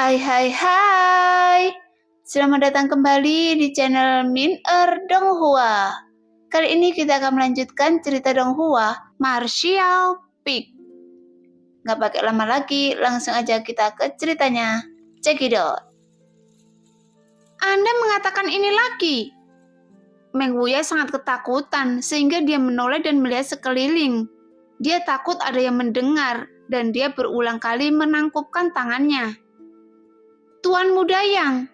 Hai. Selamat datang kembali di channel Min Donghua. Kali ini kita akan melanjutkan cerita Donghua, Martial Pig. Gak pakai lama lagi, langsung aja kita ke ceritanya. Check it out. Anda mengatakan ini lagi? Meng Wuya sangat ketakutan sehingga dia menoleh dan melihat sekeliling. Dia takut ada yang mendengar dan dia berulang kali menangkupkan tangannya. Tuan Muda Yang,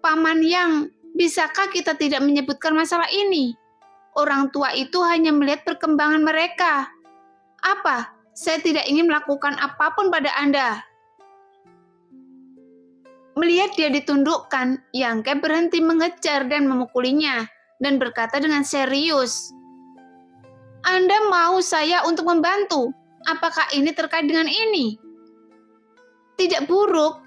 Paman Yang, bisakah kita tidak menyebutkan masalah ini? Orang tua itu hanya melihat perkembangan mereka. Apa? Saya tidak ingin melakukan apapun pada Anda. Melihat dia ditundukkan, Yang Ke berhenti mengejar dan memukulinya dan berkata dengan serius, Anda mau saya untuk membantu? Apakah ini terkait dengan ini? Tidak buruk.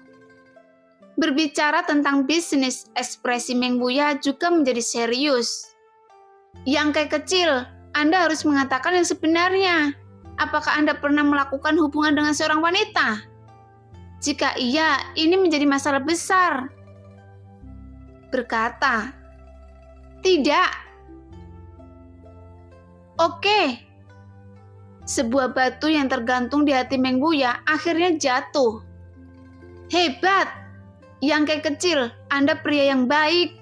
Berbicara tentang bisnis, ekspresi Meng Wuya juga menjadi serius. Yang Ke kecil, Anda harus mengatakan yang sebenarnya. Apakah Anda pernah melakukan hubungan dengan seorang wanita? Jika iya, ini menjadi masalah besar. Berkata, tidak. Oke. Sebuah batu yang tergantung di hati Meng Wuya akhirnya jatuh. Hebat. Yang Ke kecil, Anda pria yang baik.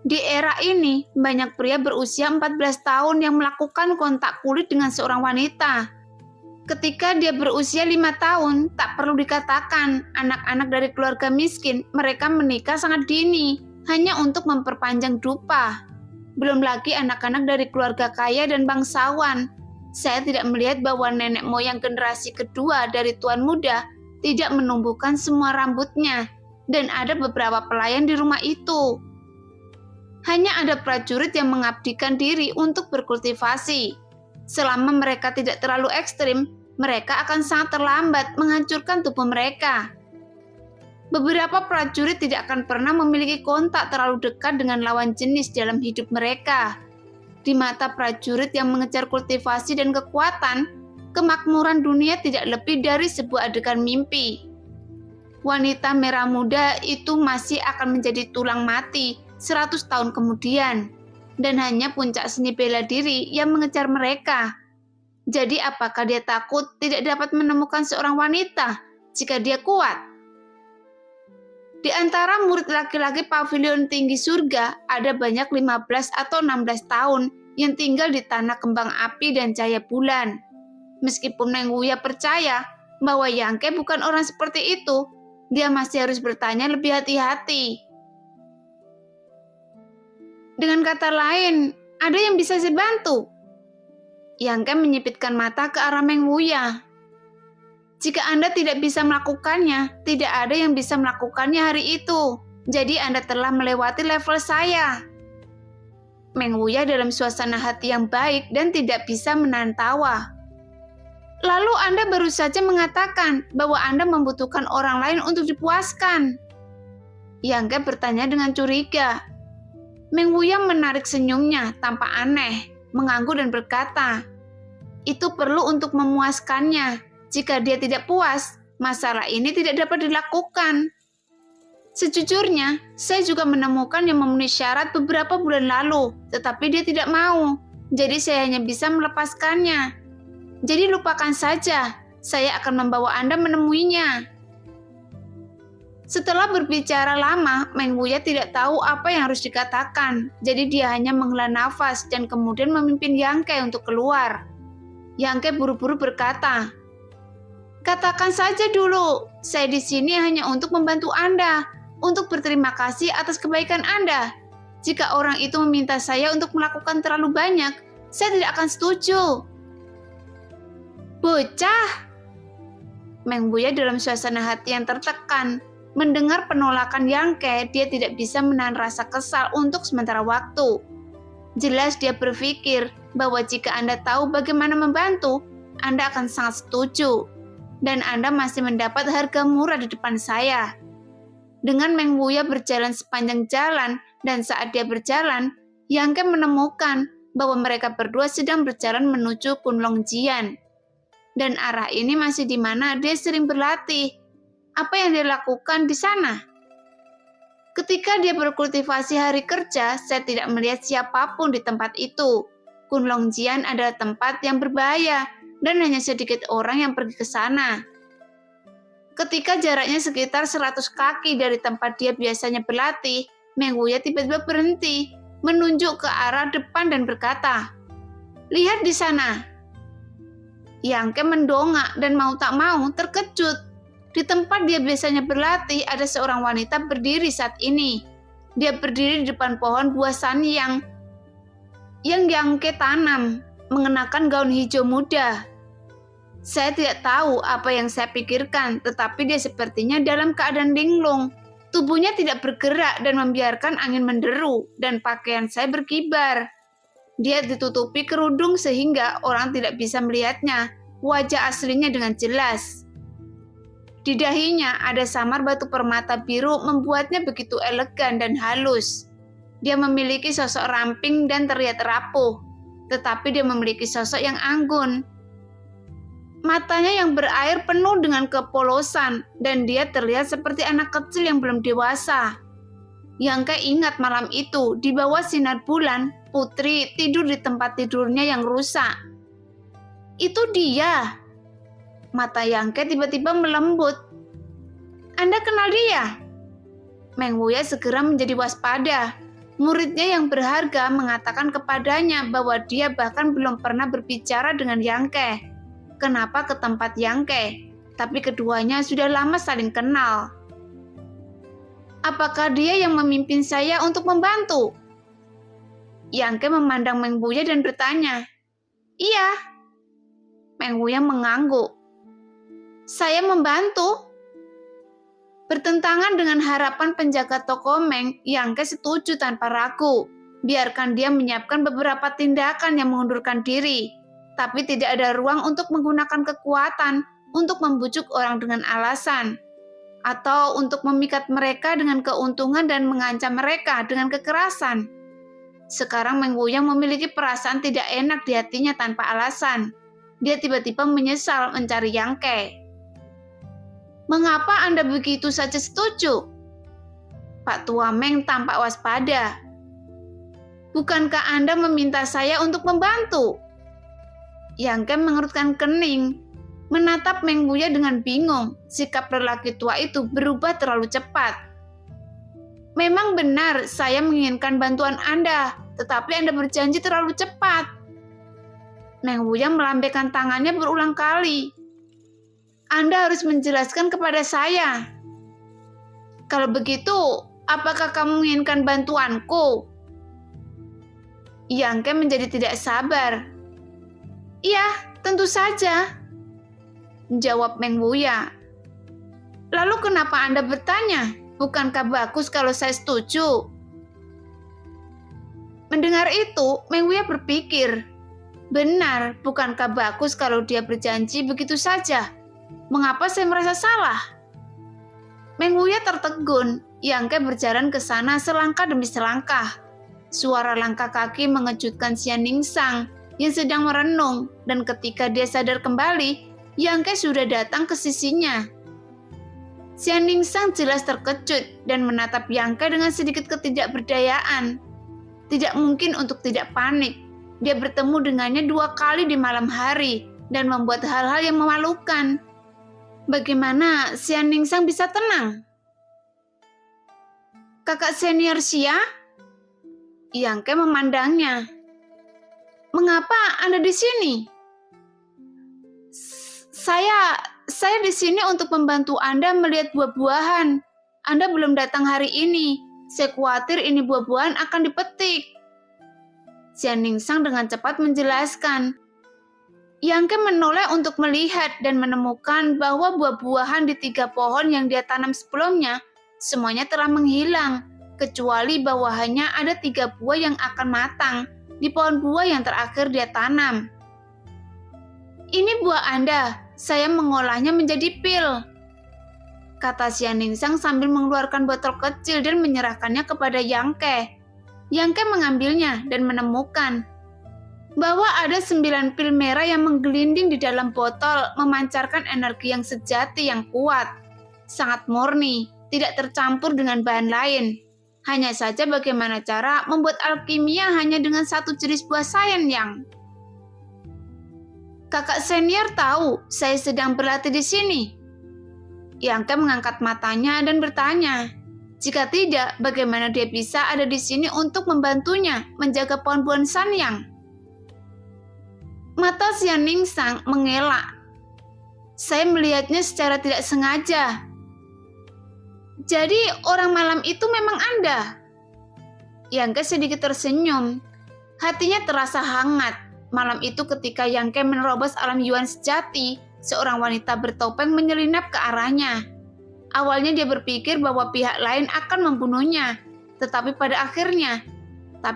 Di era ini, banyak pria berusia 14 tahun yang melakukan kontak kulit dengan seorang wanita. Ketika dia berusia 5 tahun, tak perlu dikatakan, anak-anak dari keluarga miskin, mereka menikah sangat dini, hanya untuk memperpanjang dupa. Belum lagi anak-anak dari keluarga kaya dan bangsawan. Saya tidak melihat bahwa nenek moyang generasi kedua dari Tuan Muda tidak menumbuhkan semua rambutnya, dan ada beberapa pelayan di rumah itu. Hanya ada prajurit yang mengabdikan diri untuk berkultivasi. Selama mereka tidak terlalu ekstrim, mereka akan sangat terlambat menghancurkan tubuh mereka. Beberapa prajurit tidak akan pernah memiliki kontak terlalu dekat dengan lawan jenis dalam hidup mereka. Di mata prajurit yang mengejar kultivasi dan kekuatan, kemakmuran dunia tidak lebih dari sebuah adegan mimpi. Wanita merah muda itu masih akan menjadi tulang mati 100 tahun kemudian, dan hanya puncak seni bela diri yang mengejar mereka. Jadi apakah dia takut tidak dapat menemukan seorang wanita jika dia kuat? Di antara murid laki-laki pavilion tinggi surga, ada banyak 15 atau 16 tahun yang tinggal di tanah kembang api dan cahaya bulan. Meskipun Meng Wuya percaya bahwa Yang Ke bukan orang seperti itu, dia masih harus bertanya lebih hati-hati. Dengan kata lain, ada yang bisa saya bantu? Yang Ke menyipitkan mata ke arah Meng Wuya. Jika Anda tidak bisa melakukannya, tidak ada yang bisa melakukannya hari itu. Jadi Anda telah melewati level saya. Meng Wuya dalam suasana hati yang baik dan tidak bisa menahan tawa. Lalu Anda baru saja mengatakan bahwa Anda membutuhkan orang lain untuk dipuaskan. Yang Ke bertanya dengan curiga. Meng Wuya menarik senyumnya tanpa aneh, mengangguk dan berkata, itu perlu untuk memuaskannya. Jika dia tidak puas, masalah ini tidak dapat dilakukan. Sejujurnya, saya juga menemukan yang memenuhi syarat beberapa bulan lalu, tetapi dia tidak mau. Jadi saya hanya bisa melepaskannya. Jadi lupakan saja, saya akan membawa Anda menemuinya. Setelah berbicara lama, Meng Wuya tidak tahu apa yang harus dikatakan. Jadi dia hanya menghela nafas dan kemudian memimpin Yang Ke untuk keluar. Yang Ke buru-buru berkata, katakan saja dulu, saya di sini hanya untuk membantu Anda, untuk berterima kasih atas kebaikan Anda. Jika orang itu meminta saya untuk melakukan terlalu banyak, saya tidak akan setuju. Bocah! Meng Wuya dalam suasana hati yang tertekan. Mendengar penolakan Yang Ke, dia tidak bisa menahan rasa kesal untuk sementara waktu. Jelas dia berpikir bahwa jika Anda tahu bagaimana membantu, Anda akan sangat setuju. Dan Anda masih mendapat harga murah di depan saya. Dengan Meng Wuya berjalan sepanjang jalan, dan saat dia berjalan, Yang Ke menemukan bahwa mereka berdua sedang berjalan menuju Kunlong Jian. Dan arah ini masih di mana dia sering berlatih. Apa yang dia lakukan di sana? Ketika dia berkultivasi hari kerja, saya tidak melihat siapapun di tempat itu. Kunlongjian adalah tempat yang berbahaya dan hanya sedikit orang yang pergi ke sana. Ketika jaraknya sekitar 100 kaki dari tempat dia biasanya berlatih, Meng Wuya tiba-tiba berhenti, menunjuk ke arah depan dan berkata, "Lihat di sana." Yang Ke mendongak dan mau tak mau terkejut. Di tempat dia biasanya berlatih ada seorang wanita berdiri saat ini. Dia berdiri di depan pohon buah sani yang Yang Ke tanam, mengenakan gaun hijau muda. Saya tidak tahu apa yang saya pikirkan, tetapi dia sepertinya dalam keadaan linglung. Tubuhnya tidak bergerak dan membiarkan angin menderu, dan pakaian saya berkibar. Dia ditutupi kerudung sehingga orang tidak bisa melihatnya, wajah aslinya dengan jelas. Di dahinya ada samar batu permata biru membuatnya begitu elegan dan halus. Dia memiliki sosok ramping dan terlihat rapuh, tetapi dia memiliki sosok yang anggun. Matanya yang berair penuh dengan kepolosan, dan dia terlihat seperti anak kecil yang belum dewasa. Yang Ke ingat malam itu, di bawah sinar bulan, Putri tidur di tempat tidurnya yang rusak. Itu dia. Mata Yang Ke tiba-tiba melembut. "Anda kenal dia?" Meng Wuya segera menjadi waspada. Muridnya yang berharga mengatakan kepadanya bahwa dia bahkan belum pernah berbicara dengan Yang Ke. Kenapa ke tempat Yang Ke? Tapi keduanya sudah lama saling kenal. "Apakah dia yang memimpin saya untuk membantu?" Yang Ke memandang Meng Wuya dan bertanya. "Iya." Meng Wuya mengangguk. "Saya membantu?" Bertentangan dengan harapan penjaga toko Meng, Yang Ke setuju tanpa ragu. Biarkan dia menyiapkan beberapa tindakan yang mengundurkan diri, tapi tidak ada ruang untuk menggunakan kekuatan untuk membujuk orang dengan alasan, atau untuk memikat mereka dengan keuntungan dan mengancam mereka dengan kekerasan. Sekarang Meng Wuya memiliki perasaan tidak enak di hatinya tanpa alasan. Dia tiba-tiba menyesal mencari Yang Ke. "Mengapa Anda begitu saja setuju?" Pak Tua Meng tampak waspada. "Bukankah Anda meminta saya untuk membantu?" Yang Ke mengerutkan kening, menatap Meng Wuya dengan bingung. Sikap lelaki tua itu berubah terlalu cepat. "Memang benar saya menginginkan bantuan Anda, tetapi Anda berjanji terlalu cepat." Meng Wuya melambaikan tangannya berulang kali. "Anda harus menjelaskan kepada saya." "Kalau begitu, apakah kamu menginginkan bantuanku?" Yang Ke menjadi tidak sabar. "Iya, tentu saja," jawab Meng Wuya. "Lalu kenapa Anda bertanya? Bukankah bagus kalau saya setuju?" Mendengar itu, Meng Wuya berpikir, benar, bukankah bagus kalau dia berjanji begitu saja? Mengapa saya merasa salah? Meng Wuya tertegun. Yang Ke berjalan ke sana selangkah demi selangkah. Suara langkah kaki mengejutkan Xian Ningsang yang sedang merenung, dan ketika dia sadar kembali, Yang Ke sudah datang ke sisinya. Xian Ningsang jelas terkejut dan menatap Yang Ke dengan sedikit ketidakberdayaan. Tidak mungkin untuk tidak panik. Dia bertemu dengannya 2 kali di malam hari dan membuat hal-hal yang memalukan. Bagaimana Xian Ningsang bisa tenang? "Kakak senior Xia?" Yang Ke memandangnya. "Mengapa Anda di sini?" Saya di sini untuk membantu Anda melihat buah-buahan. Anda belum datang hari ini. Saya khawatir ini buah-buahan akan dipetik." Xian Ningsang dengan cepat menjelaskan. Yang Ke menoleh untuk melihat dan menemukan bahwa buah-buahan di 3 pohon yang dia tanam sebelumnya semuanya telah menghilang, kecuali bawahannya ada 3 buah yang akan matang di pohon buah yang terakhir dia tanam. "Ini buah Anda, saya mengolahnya menjadi pil," kata Xian Ningsang sambil mengeluarkan botol kecil dan menyerahkannya kepada Yang Ke. Yang Ke mengambilnya dan menemukan bahwa ada 9 pil merah yang menggelinding di dalam botol, memancarkan energi yang sejati yang kuat. sangat murni, tidak tercampur dengan bahan lain. Hanya saja bagaimana cara membuat alkimia hanya dengan satu jenis buah Sanyang. Kakak senior tahu saya sedang berlatih di sini. Yangke mengangkat matanya dan bertanya, jika tidak, bagaimana dia bisa ada di sini untuk membantunya menjaga pohon buah Sanyang? Mata Xian Ningsang mengelak. Saya melihatnya secara tidak sengaja. Jadi orang malam itu memang Anda? Yangke sedikit tersenyum. Hatinya terasa hangat. Malam itu ketika Yangke menerobos alam Yuan sejati, seorang wanita bertopeng menyelinap ke arahnya. Awalnya dia berpikir bahwa pihak lain akan membunuhnya, tetapi pada akhirnya,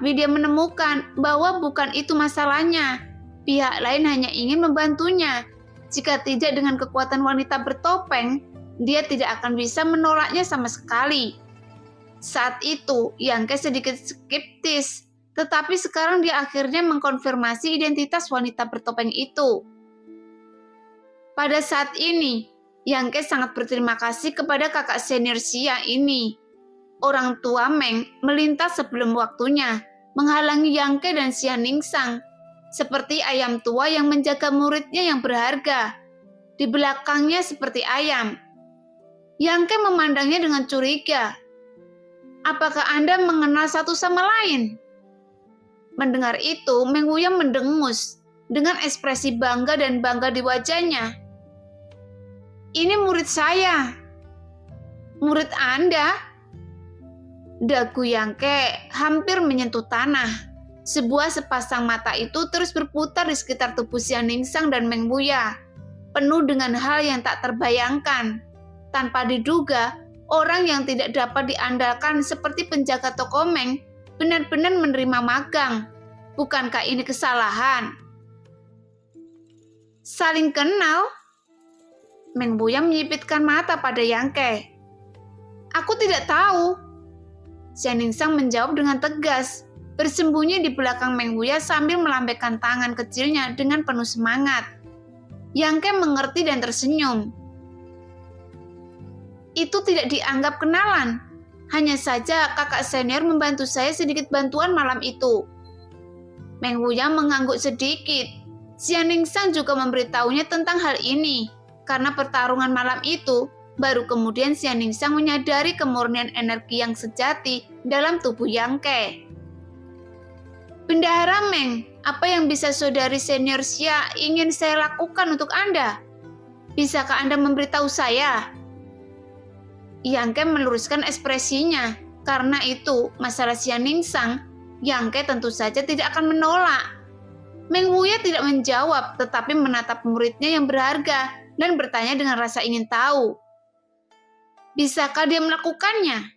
dia menemukan bahwa bukan itu masalahnya. Pihak lain hanya ingin membantunya. Jika tidak dengan kekuatan wanita bertopeng, dia tidak akan bisa menolaknya sama sekali. Saat itu, Yangke sedikit skeptis, tetapi sekarang dia akhirnya mengkonfirmasi identitas wanita bertopeng itu. Pada saat ini, Yangke sangat berterima kasih kepada kakak senior Xia ini. Orang tua Meng melintas sebelum waktunya, menghalangi Yangke dan Xian Ningsang, seperti ayam tua yang menjaga muridnya yang berharga. Di belakangnya seperti ayam. Yangke memandangnya dengan curiga. Apakah Anda mengenal satu sama lain? Mendengar itu, Meng Wuya mendengus dengan ekspresi bangga dan bangga di wajahnya. Ini murid saya. Murid Anda? Dagu Yangke hampir menyentuh tanah. Sebuah sepasang mata itu terus berputar di sekitar tubuh Xian Ningsang dan Meng Wuya, penuh dengan hal yang tak terbayangkan. Tanpa diduga, orang yang tidak dapat diandalkan seperti penjaga toko Meng benar-benar menerima magang. Bukankah ini kesalahan? Saling kenal? Meng Wuya menyipitkan mata pada Yangke. Aku tidak tahu. Xian Ningsang menjawab dengan tegas, bersembunyi di belakang Meng Wuya sambil melambaikan tangan kecilnya dengan penuh semangat. Yangke mengerti dan tersenyum. Itu tidak dianggap kenalan. Hanya saja kakak senior membantu saya sedikit bantuan malam itu. Meng Wuya mengangguk sedikit. Xian Ningsang juga memberitahunya tentang hal ini. Karena pertarungan malam itu, baru kemudian Xian Ningsang menyadari kemurnian energi yang sejati dalam tubuh Yangke. Bendahara Meng, apa yang bisa saudari senior Xia ingin saya lakukan untuk Anda? Bisakah Anda memberitahu saya? Yangke meluruskan ekspresinya. Karena itu, masalah Xian Ningsang, Yangke tentu saja tidak akan menolak. Meng Wuya tidak menjawab, tetapi menatap muridnya yang berharga dan bertanya dengan rasa ingin tahu. Bisakah dia melakukannya?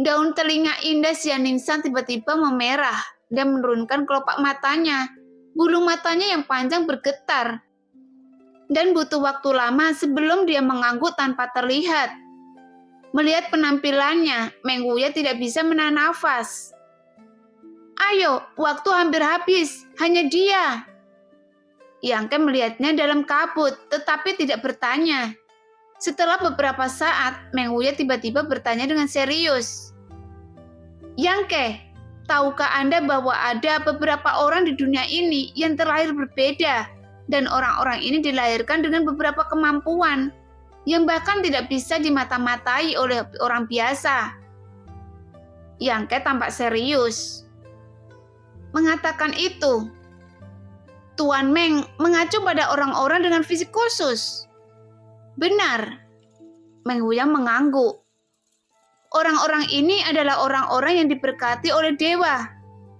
Daun telinga indah Xian Ningsang tiba-tiba memerah dan menurunkan kelopak matanya. Bulu matanya yang panjang bergetar. Dan butuh waktu lama sebelum dia mengangguk tanpa terlihat. Melihat penampilannya, Meng Wuya tidak bisa menahan nafas. Ayo, waktu hampir habis, hanya dia. Yangke melihatnya dalam kabut, tetapi tidak bertanya. Setelah beberapa saat, Meng Wuya tiba-tiba bertanya dengan serius. Yangke, tahukah Anda bahwa ada beberapa orang di dunia ini yang terlahir berbeda, dan orang-orang ini dilahirkan dengan beberapa kemampuan yang bahkan tidak bisa dimata-matai oleh orang biasa? Yangke tampak serius. Mengatakan itu, Tuan Meng mengacu pada orang-orang dengan fisik khusus. Benar. Meng Wuya mengangguk. Orang-orang ini adalah orang-orang yang diberkati oleh dewa.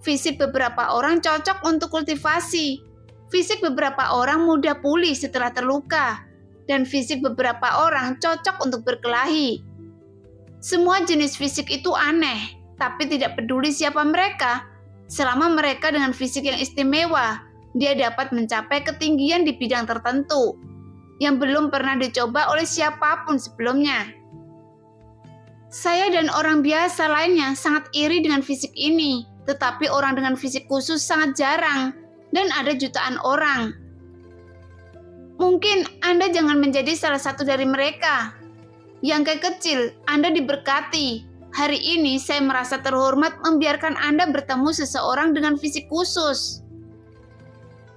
Fisik beberapa orang cocok untuk kultivasi. Fisik beberapa orang mudah pulih setelah terluka. Dan fisik beberapa orang cocok untuk berkelahi. Semua jenis fisik itu aneh, tapi tidak peduli siapa mereka. Selama mereka dengan fisik yang istimewa, dia dapat mencapai ketinggian di bidang tertentu yang belum pernah dicoba oleh siapapun sebelumnya. Saya dan orang biasa lainnya sangat iri dengan fisik ini, tetapi orang dengan fisik khusus sangat jarang, dan ada jutaan orang. Mungkin Anda jangan menjadi salah satu dari mereka. Yang kecil, Anda diberkati. Hari ini saya merasa terhormat membiarkan Anda bertemu seseorang dengan fisik khusus.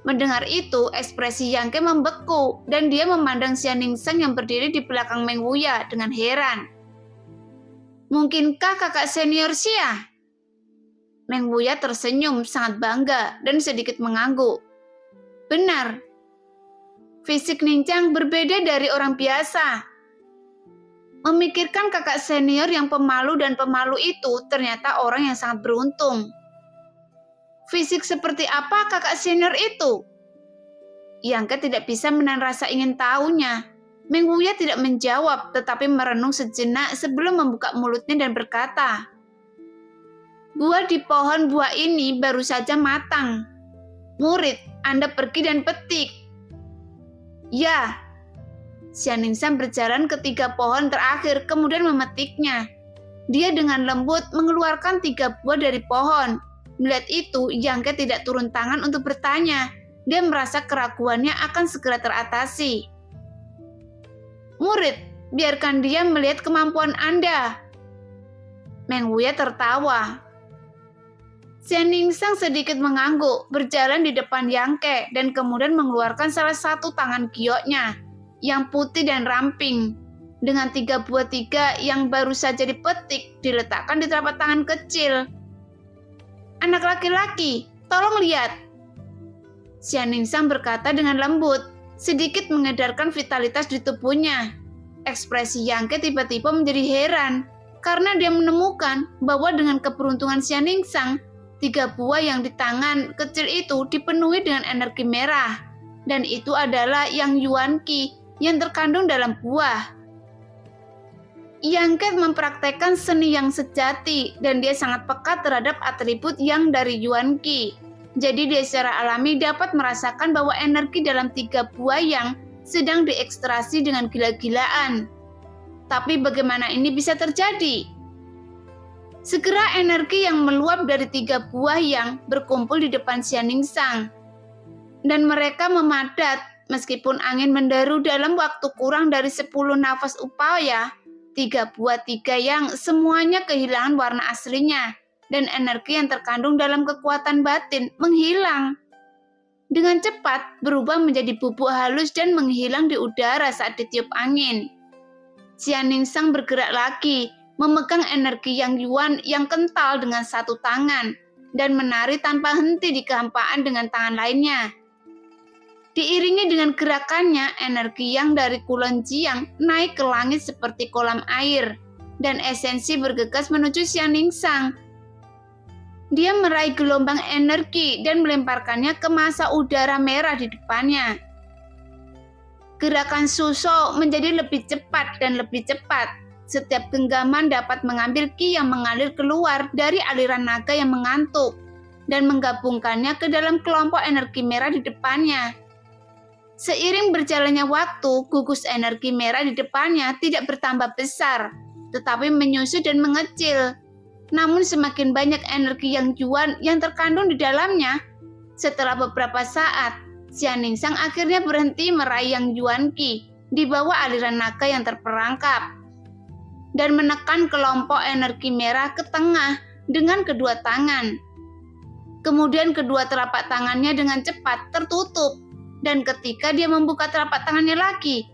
Mendengar itu, ekspresi Yang membeku dan dia memandang Xian Ningsang yang berdiri di belakang Meng Wuya dengan heran. Mungkinkah kakak senior Xia? Meng Wuya tersenyum sangat bangga dan sedikit mengangguk. Benar. Fisik Ningsang berbeda dari orang biasa. Memikirkan kakak senior yang pemalu dan pemalu itu ternyata orang yang sangat beruntung. Fisik seperti apa kakak senior itu? Yang tidak bisa menahan rasa ingin tahunya. Meng Wuya tidak menjawab tetapi merenung sejenak sebelum membuka mulutnya dan berkata, buah di pohon buah ini baru saja matang. Murid, Anda pergi dan petik. Ya. Xian Ningsang berjalan ke 3 pohon terakhir kemudian memetiknya. Dia dengan lembut mengeluarkan 3 buah dari pohon. Melihat itu, Yang tidak turun tangan untuk bertanya. Dia merasa keraguannya akan segera teratasi. Murid, biarkan dia melihat kemampuan Anda. Meng Wuya tertawa. Xian Ningsang sedikit mengangguk, berjalan di depan Yang dan kemudian mengeluarkan salah satu tangan gioknya, yang putih dan ramping. Dengan 3 buah tiga yang baru saja dipetik, diletakkan di telapak tangan kecil. Anak laki-laki, tolong lihat. Xian Ningsang berkata dengan lembut, sedikit mengedarkan vitalitas di tubuhnya. Ekspresi Yang tiba-tiba menjadi heran, karena dia menemukan bahwa dengan keberuntungan Xian Ningsang, 3 buah yang di tangan kecil itu dipenuhi dengan energi merah, dan itu adalah Yang Yuan Qi yang terkandung dalam buah. Yang mempraktekkan seni yang sejati dan dia sangat peka terhadap atribut yang dari Yuan Qi. Jadi dia secara alami dapat merasakan bahwa energi dalam 3 buah yang sedang diekstraksi dengan gila-gilaan. Tapi bagaimana ini bisa terjadi? Segera energi yang meluap dari 3 buah yang berkumpul di depan Xian Ningsang. Dan mereka memadat, meskipun angin menderu dalam waktu kurang dari 10 nafas upaya, 3 buah tiga yang semuanya kehilangan warna aslinya, dan energi yang terkandung dalam kekuatan batin menghilang. Dengan cepat berubah menjadi bubuk halus dan menghilang di udara saat ditiup angin. Xian Ningsang bergerak lagi, memegang energi Yang Yuan yang kental dengan satu tangan, dan menari tanpa henti di kehampaan dengan tangan lainnya. Diiringi dengan gerakannya, energi Yang dari Kulon Jiang naik ke langit seperti kolam air, dan esensi bergegas menuju Xian Ningsang. Dia meraih gelombang energi dan melemparkannya ke massa udara merah di depannya. Gerakan Suso menjadi lebih cepat dan lebih cepat. Setiap genggaman dapat mengambil Qi yang mengalir keluar dari aliran naga yang mengantuk dan menggabungkannya ke dalam kelompok energi merah di depannya. Seiring berjalannya waktu, gugus energi merah di depannya tidak bertambah besar, tetapi menyusut dan mengecil. Namun semakin banyak energi Yang Yuan yang terkandung di dalamnya. Setelah beberapa saat, Xian Ningsang akhirnya berhenti meraih Yang Yuan Qi di bawah aliran naga yang terperangkap dan menekan kelompok energi merah ke tengah dengan kedua tangan. Kemudian kedua telapak tangannya dengan cepat tertutup, dan ketika dia membuka telapak tangannya lagi,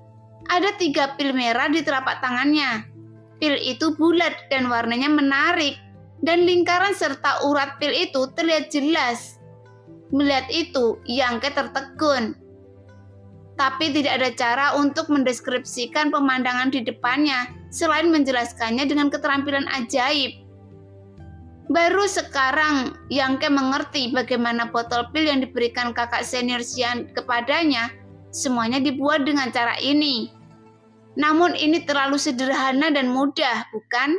ada 3 pil merah di telapak tangannya. Pil itu bulat dan warnanya menarik, dan lingkaran serta urat pil itu terlihat jelas. Melihat itu, Yang tertegun. Tapi tidak ada cara untuk mendeskripsikan pemandangan di depannya selain menjelaskannya dengan keterampilan ajaib. Baru sekarang Yang mengerti bagaimana botol pil yang diberikan kakak senior Xian kepadanya semuanya dibuat dengan cara ini. Namun ini terlalu sederhana dan mudah, bukan?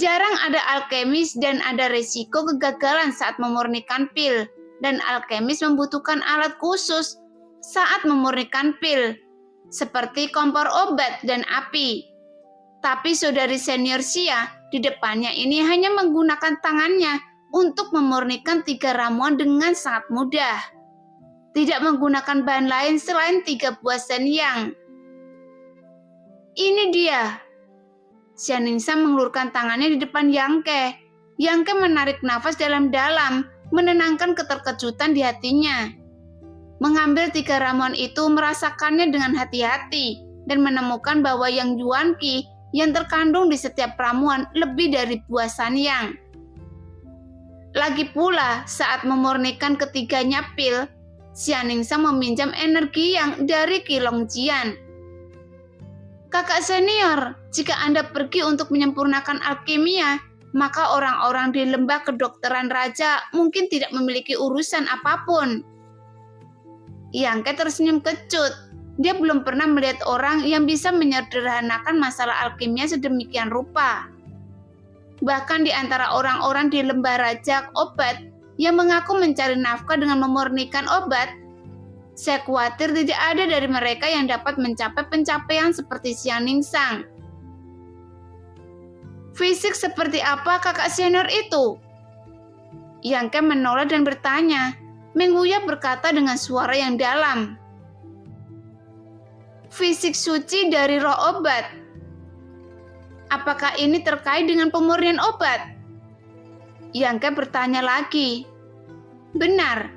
Jarang ada alkemis dan ada resiko kegagalan saat memurnikan pil, dan alkemis membutuhkan alat khusus saat memurnikan pil, seperti kompor obat dan api. Tapi saudari senior Xia di depannya ini hanya menggunakan tangannya untuk memurnikan 3 ramuan dengan sangat mudah. tidak menggunakan bahan lain selain 3 buah Shenyang. Ini dia. Xianningsang mengulurkan tangannya di depan Yang Ke. Yang Ke menarik nafas dalam-dalam, menenangkan keterkejutan di hatinya. Mengambil 3 ramuan itu, merasakannya dengan hati-hati, dan menemukan bahwa Yang Yuanqi yang terkandung di setiap ramuan lebih dari buah Shenyang. Lagi pula, saat memurnikan ketiganya pil, Xianningsang meminjam energi yang dari Qilong Jian. Kakak senior, jika Anda pergi untuk menyempurnakan alkimia, maka orang-orang di lembah kedokteran raja mungkin tidak memiliki urusan apapun. Yang Ke tersenyum kecut. Dia belum pernah melihat orang yang bisa menyederhanakan masalah alkimia sedemikian rupa. Bahkan di antara orang-orang di lembah raja obat yang mengaku mencari nafkah dengan memurnikan obat, saya khawatir tidak ada dari mereka yang dapat mencapai pencapaian seperti Xianningsang. Fisik seperti apa kakak senior itu? Yang Ke menoleh dan bertanya. Meng Wuya berkata dengan suara yang dalam. Fisik suci dari roh obat. Apakah ini terkait dengan pemurnian obat? Yang Ke bertanya lagi. Benar.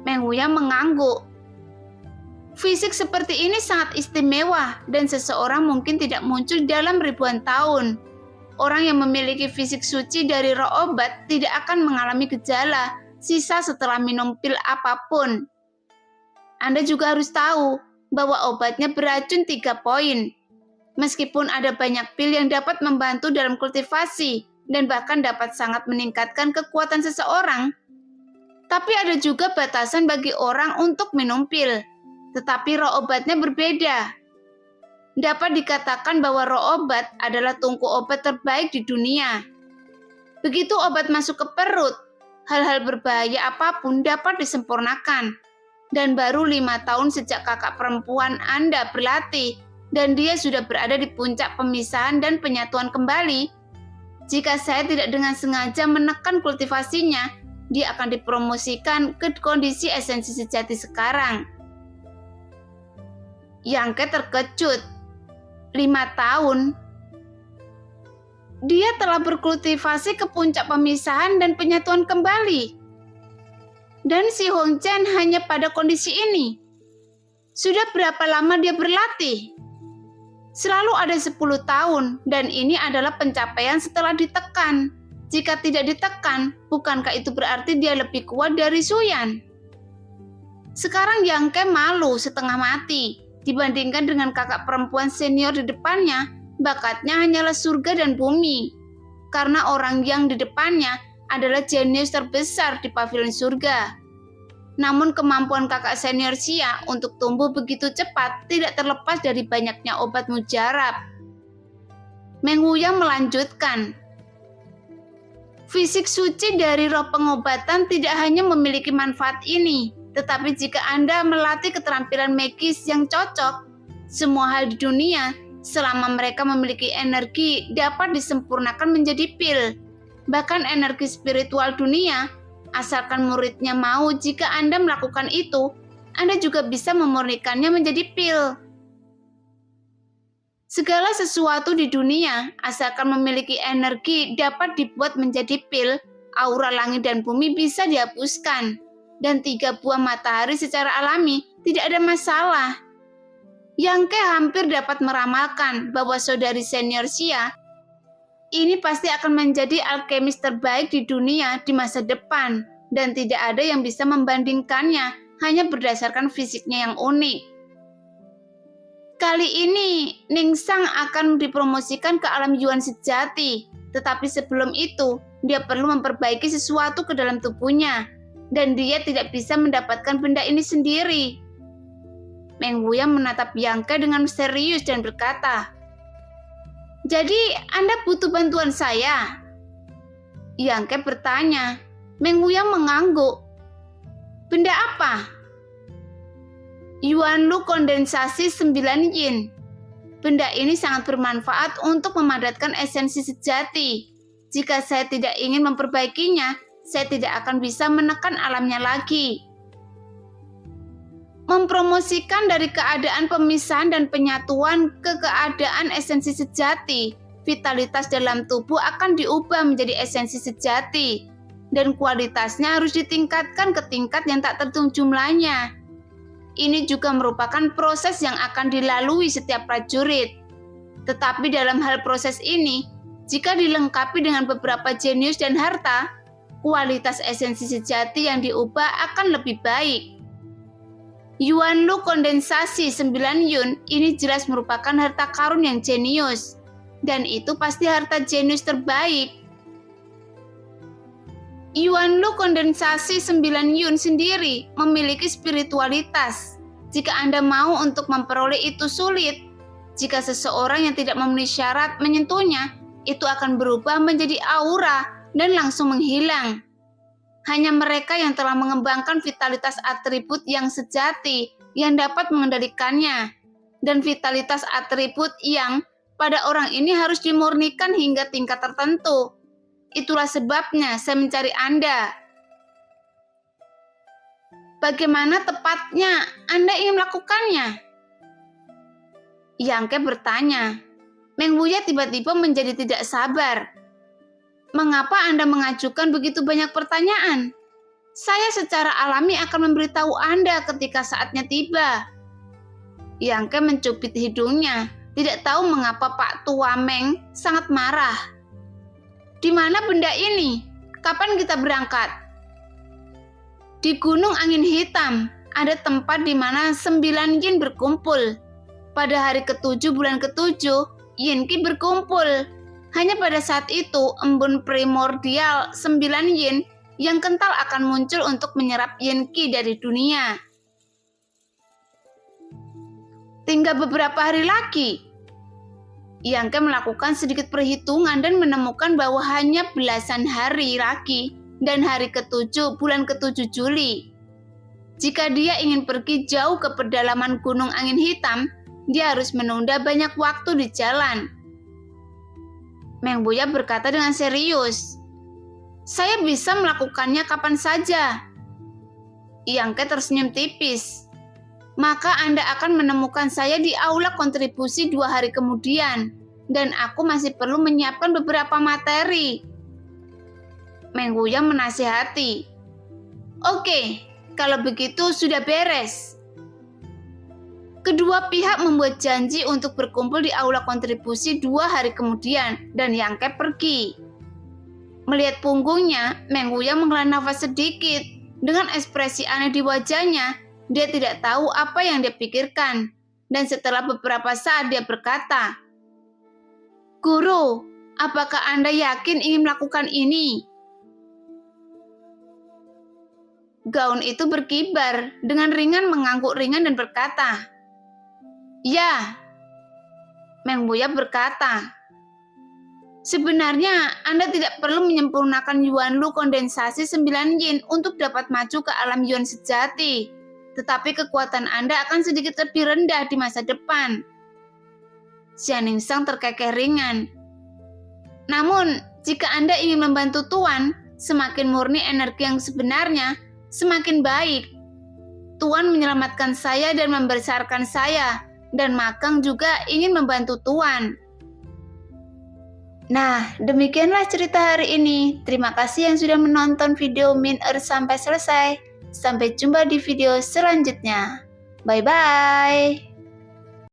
Meng Wuya mengangguk. Fisik seperti ini sangat istimewa dan seseorang mungkin tidak muncul dalam ribuan tahun. Orang yang memiliki fisik suci dari roh obat tidak akan mengalami gejala sisa setelah minum pil apapun. Anda juga harus tahu bahwa obatnya beracun 3 poin. Meskipun ada banyak pil yang dapat membantu dalam kultivasi dan bahkan dapat sangat meningkatkan kekuatan seseorang, tapi ada juga batasan bagi orang untuk minum pil. Tetapi roh obatnya berbeda. Dapat dikatakan bahwa roh obat adalah tungku obat terbaik di dunia. Begitu obat masuk ke perut, hal-hal berbahaya apapun dapat disempurnakan. Dan baru 5 tahun sejak kakak perempuan Anda berlatih, dan dia sudah berada di puncak pemisahan dan penyatuan kembali. Jika saya tidak dengan sengaja menekan kultivasinya, dia akan dipromosikan ke kondisi esensi sejati sekarang. Yang Ke terkejut. 5 tahun. Dia telah berkultivasi ke puncak pemisahan dan penyatuan kembali. Dan si Hong Chen hanya pada kondisi ini. Sudah berapa lama dia berlatih? Selalu ada 10 tahun, dan ini adalah pencapaian setelah ditekan. Jika tidak ditekan, bukankah itu berarti dia lebih kuat dari Suyan? Sekarang Yang Ke malu setengah mati. Dibandingkan dengan kakak perempuan senior di depannya, bakatnya hanyalah surga dan bumi. Karena orang yang di depannya adalah jenius terbesar di pavilion surga. Namun kemampuan kakak senior Xia untuk tumbuh begitu cepat tidak terlepas dari banyaknya obat mujarab. Meng Wuya melanjutkan. Fisik suci dari roh pengobatan tidak hanya memiliki manfaat ini, tetapi jika Anda melatih keterampilan magis yang cocok, semua hal di dunia, selama mereka memiliki energi, dapat disempurnakan menjadi pil. Bahkan energi spiritual dunia, asalkan muridnya mau, jika Anda melakukan itu, Anda juga bisa memurnikannya menjadi pil. Segala sesuatu di dunia, asalkan memiliki energi, dapat dibuat menjadi pil. Aura langit dan bumi bisa dihapuskan. Dan 3 buah matahari secara alami tidak ada masalah. Yang Ke hampir dapat meramalkan bahwa saudari senior Xia ini pasti akan menjadi alkemis terbaik di dunia di masa depan, dan tidak ada yang bisa membandingkannya hanya berdasarkan fisiknya yang unik. Kali ini Ningsang akan dipromosikan ke alam Yuan sejati, tetapi sebelum itu dia perlu memperbaiki sesuatu ke dalam tubuhnya. Dan dia tidak bisa mendapatkan benda ini sendiri. Meng Wuya menatap Yang Ke dengan serius dan berkata, "Jadi Anda butuh bantuan saya?" Yang Ke bertanya. Meng Wuya mengangguk. "Benda apa?" Yuanlu kondensasi 9 yin. Benda ini sangat bermanfaat untuk memadatkan esensi sejati. Jika saya tidak ingin memperbaikinya, saya tidak akan bisa menekan alamnya lagi. mempromosikan dari keadaan pemisahan dan penyatuan ke keadaan esensi sejati. Vitalitas dalam tubuh akan diubah menjadi esensi sejati, dan kualitasnya harus ditingkatkan ke tingkat yang tak terhitung jumlahnya. Ini juga merupakan proses yang akan dilalui setiap prajurit. Tetapi dalam hal proses ini, jika dilengkapi dengan beberapa jenius dan harta, kualitas esensi sejati yang diubah akan lebih baik. Yuanlu kondensasi 9 yun ini jelas merupakan harta karun yang jenius, dan itu pasti harta jenius terbaik. Yuanlu kondensasi 9 yun sendiri memiliki spiritualitas. Jika Anda mau untuk memperoleh itu sulit. Jika seseorang yang tidak memenuhi syarat menyentuhnya, itu akan berubah menjadi aura dan langsung menghilang. Hanya mereka yang telah mengembangkan vitalitas atribut yang sejati yang dapat mengendalikannya, dan vitalitas atribut yang pada orang ini harus dimurnikan hingga tingkat tertentu. Itulah sebabnya saya mencari Anda. Bagaimana tepatnya Anda ingin melakukannya? Yang Ke bertanya. Meng Buya tiba-tiba menjadi tidak sabar. Mengapa Anda mengajukan begitu banyak pertanyaan? Saya secara alami akan memberitahu Anda ketika saatnya tiba. Yang Ke mencubit hidungnya, tidak tahu mengapa Pak Tua Meng sangat marah. Di mana benda ini? Kapan kita berangkat? Di Gunung Angin Hitam, ada tempat di mana 9 yin berkumpul. Pada hari ke-7 bulan ke-7, yin ki berkumpul. Hanya pada saat itu, embun primordial 9 yin yang kental akan muncul untuk menyerap yin ki dari dunia. Tinggal beberapa hari lagi. Yang Ke melakukan sedikit perhitungan dan menemukan bahwa hanya belasan hari lagi dan hari ke-7 bulan ke-7 Juli. Jika dia ingin pergi jauh ke pedalaman Gunung Angin Hitam, dia harus menunda banyak waktu di jalan. Meng Buya berkata dengan serius, "Saya bisa melakukannya kapan saja." Yang Ke tersenyum tipis. "Maka Anda akan menemukan saya di aula kontribusi 2 hari kemudian, dan aku masih perlu menyiapkan beberapa materi." Meng Buya menasihati, "Oke, kalau begitu sudah beres." Kedua pihak membuat janji untuk berkumpul di aula kontribusi 2 hari kemudian, dan Yang Ke pergi. Melihat punggungnya, Meng Buya menghela nafas sedikit. Dengan ekspresi aneh di wajahnya, dia tidak tahu apa yang dia pikirkan. Dan setelah beberapa saat dia berkata, "Guru, apakah Anda yakin ingin melakukan ini?" Gaun itu berkibar, dengan ringan mengangguk ringan dan berkata, "Ya." Meng Buya berkata, "Sebenarnya Anda tidak perlu menyempurnakan Yuanlu kondensasi 9 yin untuk dapat maju ke alam Yuan sejati, tetapi kekuatan Anda akan sedikit lebih rendah di masa depan." Xianingsang terkekeh ringan. "Namun, jika Anda ingin membantu Tuan, semakin murni energi yang sebenarnya, semakin baik. Tuan menyelamatkan saya dan membesarkan saya, dan Makang juga ingin membantu Tuan." Nah, demikianlah cerita hari ini. Terima kasih yang sudah menonton video Min Earth sampai selesai. Sampai jumpa di video selanjutnya. Bye-bye.